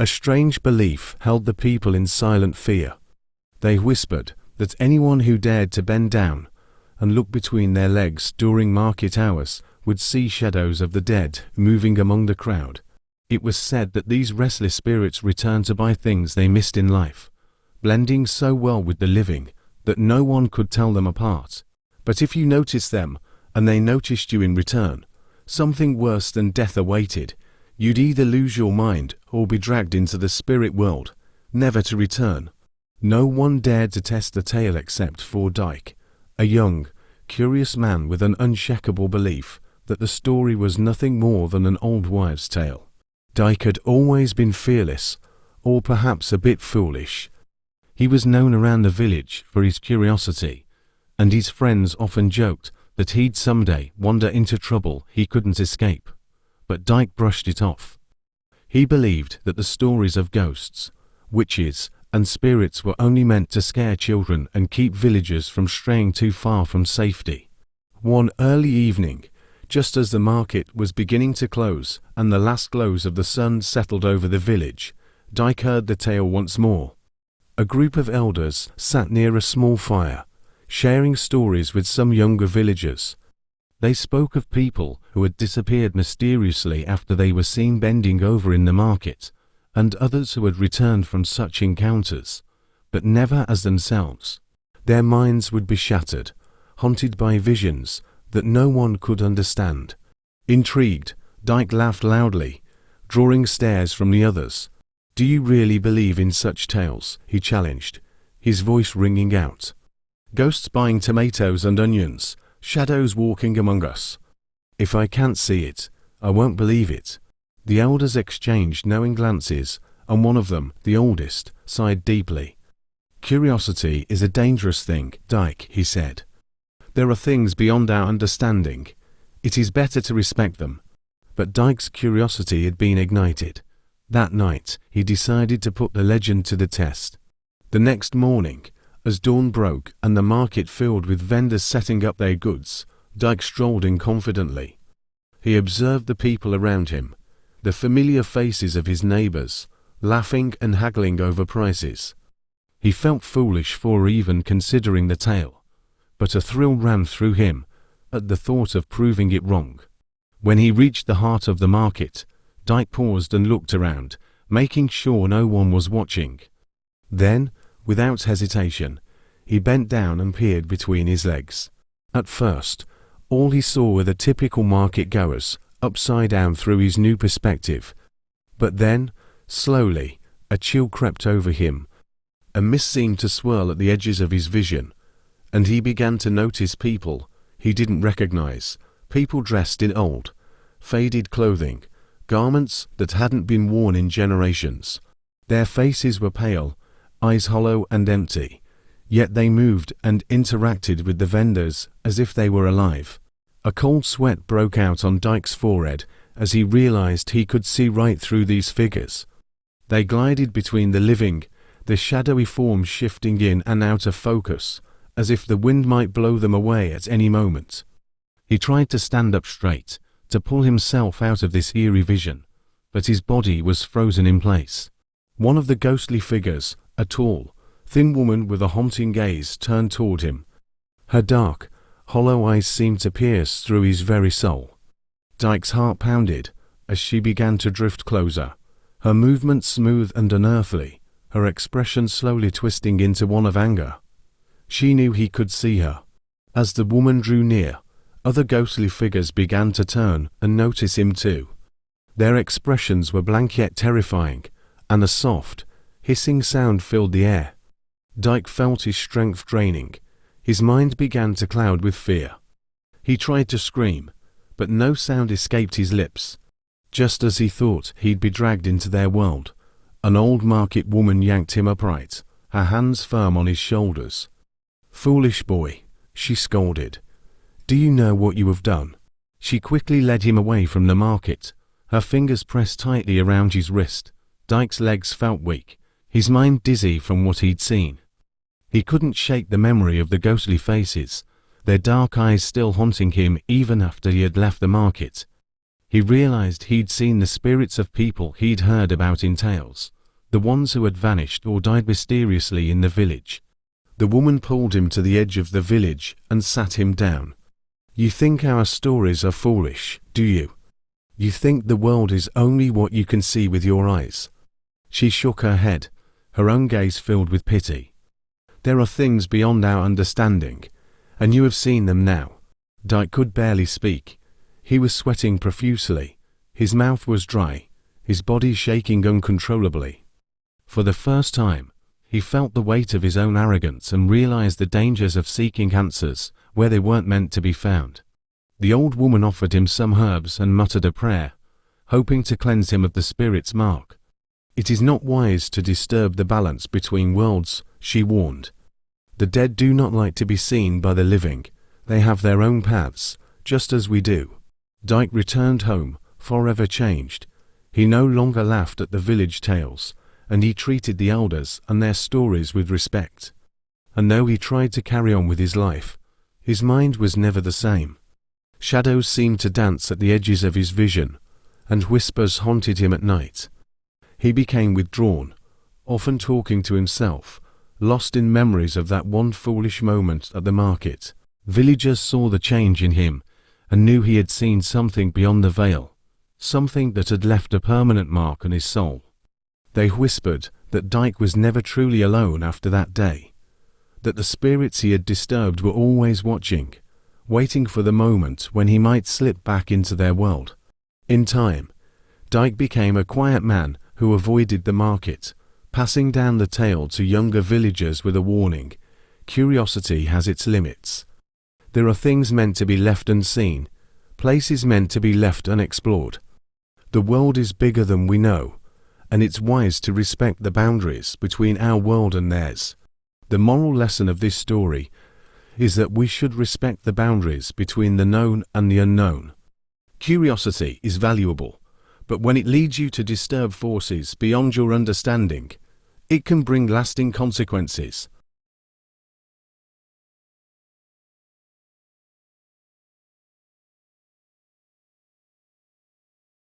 A strange belief held the people in silent fear. They whispered that anyone who dared to bend down and look between their legs during market hours would see shadows of the dead moving among the crowd. It was said that these restless spirits returned to buy things they missed in life, blending so well with the living that no one could tell them apart. But if you noticed them, and they noticed you in return, something worse than death awaited. You'd either lose your mind or be dragged into the spirit world, never to return. No one dared to test the tale except for Dike, a young, curious man with an unshakable belief that the story was nothing more than an old wives' tale. Dike had always been fearless, or perhaps a bit foolish. He was known around the village for his curiosity, and his friends often joked that he'd someday wander into trouble he couldn't escape. But Dike brushed it off. He believed that the stories of ghosts, witches, and spirits were only meant to scare children and keep villagers from straying too far from safety. One early evening, just as the market was beginning to close and the last glows of the sun settled over the village, Dike heard the tale once more. A group of elders sat near a small fire, sharing stories with some younger villagers. They spoke of people who had disappeared mysteriously after they were seen bending over in the market, and others who had returned from such encounters, but never as themselves. Their minds would be shattered, haunted by visions that no one could understand. Intrigued, Dike laughed loudly, drawing stares from the others. "Do you really believe in such tales?" he challenged, his voice ringing out. "Ghosts buying tomatoes and onions, shadows walking among us. If I can't see it, I won't believe it." The elders exchanged knowing glances, and one of them, the oldest, sighed deeply. "Curiosity is a dangerous thing, Dike," he said. "There are things beyond our understanding. It is better to respect them." But Dike's curiosity had been ignited. That night, he decided to put the legend to the test. The next morning, as dawn broke and the market filled with vendors setting up their goods, Dike strolled in confidently. He observed the people around him, the familiar faces of his neighbors, laughing and haggling over prices. He felt foolish for even considering the tale, but a thrill ran through him at the thought of proving it wrong. When he reached the heart of the market, Dike paused and looked around, making sure no one was watching. Then, without hesitation, he bent down and peered between his legs. At first, all he saw were the typical market goers, upside down through his new perspective. But then, slowly, a chill crept over him. A mist seemed to swirl at the edges of his vision, and he began to notice people he didn't recognize, people dressed in old, faded clothing, garments that hadn't been worn in generations. Their faces were pale, eyes hollow and empty, yet they moved and interacted with the vendors as if they were alive. A cold sweat broke out on Dike's forehead as he realized he could see right through these figures. They glided between the living, the shadowy forms shifting in and out of focus, as if the wind might blow them away at any moment. He tried to stand up straight, to pull himself out of this eerie vision, but his body was frozen in place. One of the ghostly figures, a tall, thin woman with a haunting gaze, turned toward him. Her dark, hollow eyes seemed to pierce through his very soul. Dike's heart pounded as she began to drift closer, her movements smooth and unearthly, her expression slowly twisting into one of anger. She knew he could see her. As the woman drew near, other ghostly figures began to turn and notice him too. Their expressions were blank yet terrifying, and a soft, hissing sound filled the air. Dike felt his strength draining. His mind began to cloud with fear. He tried to scream, but no sound escaped his lips. Just as he thought he'd be dragged into their world, an old market woman yanked him upright, her hands firm on his shoulders. "Foolish boy," she scolded. "Do you know what you have done?" She quickly led him away from the market, her fingers pressed tightly around his wrist. Dike's legs felt weak, his mind dizzy from what he'd seen. He couldn't shake the memory of the ghostly faces, their dark eyes still haunting him even after he had left the market. He realized he'd seen the spirits of people he'd heard about in tales, the ones who had vanished or died mysteriously in the village. The woman pulled him to the edge of the village and sat him down. "You think our stories are foolish, do you? You think the world is only what you can see with your eyes?" She shook her head, her own gaze filled with pity. "There are things beyond our understanding, and you have seen them now." Dyke could barely speak. He was sweating profusely. His mouth was dry, his body shaking uncontrollably. For the first time, he felt the weight of his own arrogance and realized the dangers of seeking answers where they weren't meant to be found. The old woman offered him some herbs and muttered a prayer, hoping to cleanse him of the spirit's mark. "It is not wise to disturb the balance between worlds," she warned. "The dead do not like to be seen by the living. They have their own paths, just as we do." Dyke returned home, forever changed. He no longer laughed at the village tales, and he treated the elders and their stories with respect. And though he tried to carry on with his life, his mind was never the same. Shadows seemed to dance at the edges of his vision, and whispers haunted him at night. He became withdrawn, often talking to himself, lost in memories of that one foolish moment at the market. Villagers saw the change in him and knew he had seen something beyond the veil, something that had left a permanent mark on his soul. They whispered that Dyke was never truly alone after that day, that the spirits he had disturbed were always watching, waiting for the moment when he might slip back into their world. In time, Dyke became a quiet man who avoided the market, passing down the tale to younger villagers with a warning: curiosity has its limits. There are things meant to be left unseen, places meant to be left unexplored. The world is bigger than we know, and it's wise to respect the boundaries between our world and theirs. The moral lesson of this story is that we should respect the boundaries between the known and the unknown. Curiosity is valuable, but when it leads you to disturb forces beyond your understanding, it can bring lasting consequences.